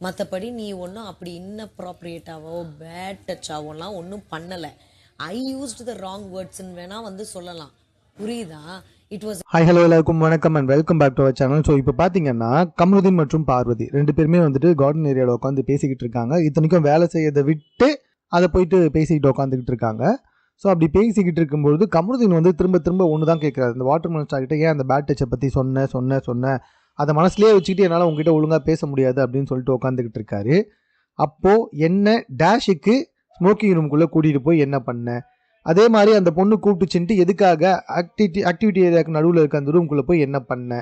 மற்றபடி நீ ஒன்றும் அப்படி இன்னப்ராப்ரியேட்டாவோ பேட் டச்சாவோலாம் ஒன்றும் பண்ணலை. ஐ யூஸ்டு த ராங் வேர்ட்ஸ்ன்னு வேணால் வந்து சொல்லலாம், புரியுதா? இட் வாஸ் ஹாய் ஹலோ எல்லாருக்கும் வணக்கம் and welcome back to our channel. So இப்போ பார்த்தீங்கன்னா கமருதீன் மற்றும் பார்வதி 2 பேருமே வந்துட்டு கார்டன் ஏரியாவில் உட்காந்து பேசிக்கிட்டு இருக்காங்க. இத்தனைக்கும் வேலை செய்யறதை விட்டு அதை போயிட்டு பேசிக்கிட்டு உட்காந்துக்கிட்டு இருக்காங்க. ஸோ அப்படி பேசிக்கிட்டு இருக்கும்போது கமருதீன் வந்து திரும்ப திரும்ப ஒன்று தான் கேட்குறாரு. இந்த வாட்டர் மெலன் ஸ்டார் கிட்ட ஏன் அந்த பேட் டச்சை பற்றி சொன்னேன் அதை மனசுலேயே வச்சுக்கிட்டு என்னால் உங்ககிட்ட ஒழுங்காக பேச முடியாது அப்படின்னு சொல்லிட்டு உட்காந்துக்கிட்டு இருக்காரு. அப்போது என்ன டேஷுக்கு ஸ்மோக்கிங் ரூம்குள்ளே கூட்டிகிட்டு போய் என்ன பண்ண, அதே மாதிரி அந்த பொண்ணு கூப்பிட்டுச்சுன்ட்டு எதுக்காக ஆக்டிவிட்டி ஏரியாவுக்கு நடுவில் இருக்க அந்த ரூம்குள்ளே போய் என்ன பண்ண,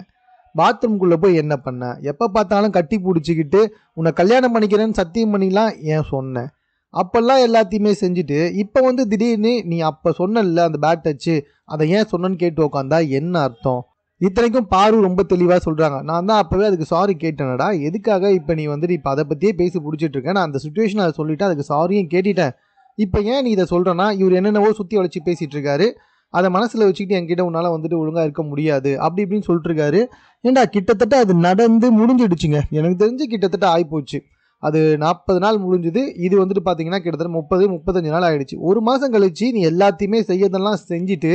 பாத்ரூம்குள்ளே போய் என்ன பண்ண, எப்போ பார்த்தாலும் கட்டி பிடிச்சிக்கிட்டு உன்னை கல்யாணம் பண்ணிக்கிறேன்னு சத்தியம் பண்ணிலாம் ஏன் சொன்னேன், அப்போல்லாம் எல்லாத்தையுமே செஞ்சுட்டு இப்போ வந்து திடீர்னு நீ அப்போ சொன்னல அந்த பேட் டச்சு அதை ஏன் சொன்னேன்னு கேட்டு உட்காந்தா என்ன அர்த்தம்? இத்தனைக்கும் பாரு ரொம்ப தெளிவாக சொல்கிறாங்க, நான் தான் அப்போவே அதுக்கு சாரி கேட்டேனடா, எதுக்காக இப்போ நீ வந்துட்டு இப்போ அதை பற்றியே பேசி பிடிச்சிட்டு இருக்கேன், நான் அந்த சுச்சுவேஷன் அதை சொல்லிவிட்டு அதுக்கு சாரியும் கேட்டுட்டேன், இப்போ ஏன் நீ இதை சொல்கிறேன்னா இவர் என்னென்னவோ சுற்றி வளைச்சி பேசிகிட்டு இருக்காரு, அதை மனசில் வச்சுக்கிட்டு என்கிட்ட உன்னால் வந்துட்டு ஒழுங்காக இருக்க முடியாது அப்படி இப்படின்னு சொல்லிட்டு இருக்காரு. ஏண்டா கிட்டத்தட்ட அது நடந்து முடிஞ்சிடுச்சுங்க, எனக்கு தெரிஞ்சு கிட்டத்தட்ட ஆகிப்போச்சு. அது 40 நாள் முடிஞ்சுது, இது வந்துட்டு பார்த்தீங்கன்னா கிட்டத்தட்ட 35 நாள் ஆகிடுச்சு. ஒரு மாதம் கழிச்சு நீ எல்லாத்தையுமே செய்யறதெல்லாம் செஞ்சுட்டு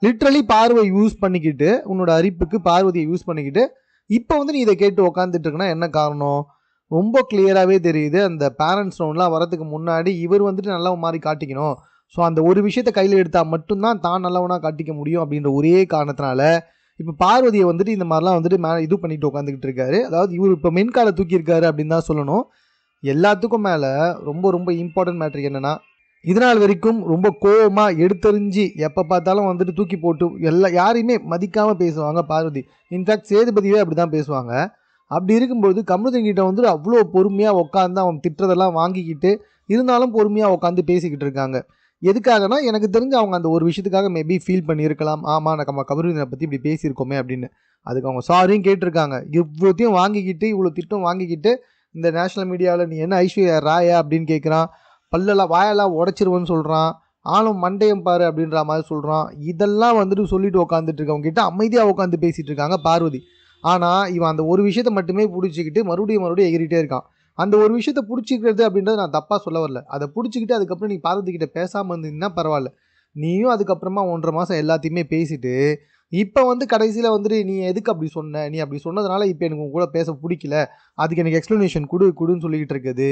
லிட்ரலி பார்வை யூஸ் பண்ணிக்கிட்டு உன்னோட அரிப்புக்கு பார்வதியை யூஸ் பண்ணிக்கிட்டு இப்போ வந்து நீ இதை கேட்டு உக்காந்துட்டு இருக்குன்னா என்ன காரணம்? ரொம்ப கிளியராகவே தெரியுது, அந்த பேரண்ட்ஸ் ரவுண்ட்லாம் வரதுக்கு முன்னாடி இவர் வந்துட்டு நல்லவன் மாதிரி காட்டிக்கணும், ஸோ அந்த ஒரு விஷயத்தை கையில் எடுத்தால் மட்டும்தான் தான் நல்லவனாக காட்டிக்க முடியும் அப்படின்ற ஒரே காரணத்தினால இப்போ பார்வதியை வந்துட்டு இந்த மாதிரிலாம் வந்துட்டு இது பண்ணிட்டு உட்காந்துக்கிட்டு இருக்காரு. அதாவது இவர் இப்போ மென்காலை தூக்கியிருக்காரு அப்படின்னு தான் சொல்லணும். எல்லாத்துக்கும் மேலே ரொம்ப ரொம்ப இம்பார்ட்டன்ட் மேட்ரு என்னென்னா, இதனால் வரைக்கும் ரொம்ப கோவமாக எடுத்தறிஞ்சு எப்போ பார்த்தாலும் வந்துட்டு தூக்கி போட்டு யாரையுமே மதிக்காமல் பேசுவாங்க பார்வதி. இன்ஃபேக்ட் சேதுபதியே அப்படி தான் பேசுவாங்க. அப்படி இருக்கும்போது கமருதீன் கிட்ட வந்துட்டு அவ்வளோ பொறுமையாக உட்காந்து அவன் திட்டுறதெல்லாம் வாங்கிக்கிட்டு இருந்தாலும் பொறுமையாக உட்காந்து பேசிக்கிட்டு இருக்காங்க. எதுக்காகனா எனக்கு தெரிஞ்சு அவங்க அந்த ஒரு விஷயத்துக்காக மேபி ஃபீல் பண்ணியிருக்கலாம், ஆமாம் நம்ம கமருதீனை பற்றி இப்படி பேசியிருக்கோமே அப்படின்னு. அதுக்கு அவங்க சாரியும் கேட்டிருக்காங்க. இவ்வளோத்தையும் வாங்கிக்கிட்டு இவ்வளோ திட்டம் வாங்கிக்கிட்டு இந்த நேஷ்னல் மீடியாவில் நீ என்ன ஐஸ்வர்யா ராயா அப்படின்னு கேட்குறான், பல்லெல்லாம் வாயெல்லாம் உடச்சிருவேன்னு சொல்கிறான், ஆளும் மண்டையம் பாரு அப்படின்ற மாதிரி சொல்கிறான். இதெல்லாம் வந்துட்டு சொல்லிட்டு உட்காந்துட்டு இருக்கவங்க கிட்ட அமைதியாக உட்காந்து பேசிகிட்டு இருக்காங்க பார்வதி. ஆனால் இவன் அந்த ஒரு விஷயத்தை மட்டுமே பிடிச்சிக்கிட்டு மறுபடியும் எகிரிட்டே இருக்கான். அந்த ஒரு விஷயத்தை பிடிச்சிக்கிறது அப்படின்றது நான் தப்பாக சொல்ல வரல, அதை பிடிச்சிக்கிட்டு அதுக்கப்புறம் நீ பார்வதி கிட்ட பேசாமல் இருந்தீங்கன்னா பரவாயில்ல. நீயும் அதுக்கப்புறமா 1.5 மாதம் எல்லாத்தையுமே பேசிட்டு இப்போ வந்து கடைசியில் வந்துட்டு நீ எதுக்கு அப்படி சொன்ன, நீ அப்படி சொன்னதுனால இப்போ எனக்கு உங்க கூட பேச பிடிக்கல, அதுக்கு எனக்கு எக்ஸ்ப்ளனேஷன் கொடுன்னு சொல்லிக்கிட்டு இருக்குது.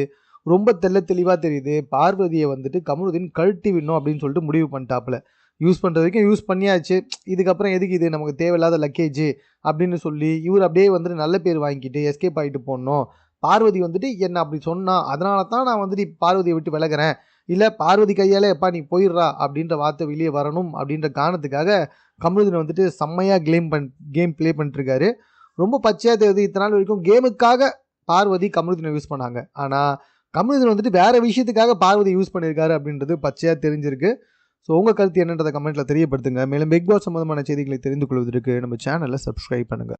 ரொம்ப தெளிவாக தெரியுது பார்வதியை வந்துட்டு கமருதீன் கழட்டி விடணும் அப்படின்னு சொல்லிட்டு முடிவு பண்ணிட்டாப்புல. யூஸ் பண்ணுற வரைக்கும் யூஸ் பண்ணியாச்சு, இதுக்கப்புறம் எதுக்கு இது நமக்கு தேவையில்லாத லக்கேஜ் அப்படின்னு சொல்லி இவர் அப்படியே வந்துட்டு நல்ல பேர் வாங்கிக்கிட்டு எஸ்கேப் ஆகிட்டு போடணும். பார்வதி வந்துட்டு என்ன அப்படி சொன்னா அதனால தான் நான் வந்துட்டு பார்வதியை விட்டு விலகிறேன், இல்லை பார்வதி கையால் எப்பா நீ போயிடுறா அப்படின்ற வார்த்தை வெளியே வரணும் அப்படின்ற காரணத்துக்காக கமருதீன் வந்துட்டு செம்மையாக கேம் ப்ளே பண்ணிட்டுருக்காரு. ரொம்ப பச்சையாக தெரியுது, இத்தனை நாள் வரைக்கும் கேமுக்காக பார்வதி கமருதீனை யூஸ் பண்ணாங்க, ஆனால் கமருதீன் வந்துட்டு வேறு விஷயத்துக்காக பார்வதி யூஸ் பண்ணியிருக்காரு அப்படின்றது பச்சையாக தெரிஞ்சிருக்கு. ஸோ உங்கள் கருத்து என்னன்றதை கமெண்ட்டில் தெரியப்படுத்துங்க. மேலும் பிக் பாஸ் சம்மந்தமான செய்திகளை தெரிந்து கொள்வதற்கு நம்ம சேனலை சப்ஸ்கிரைப் பண்ணுங்கள்.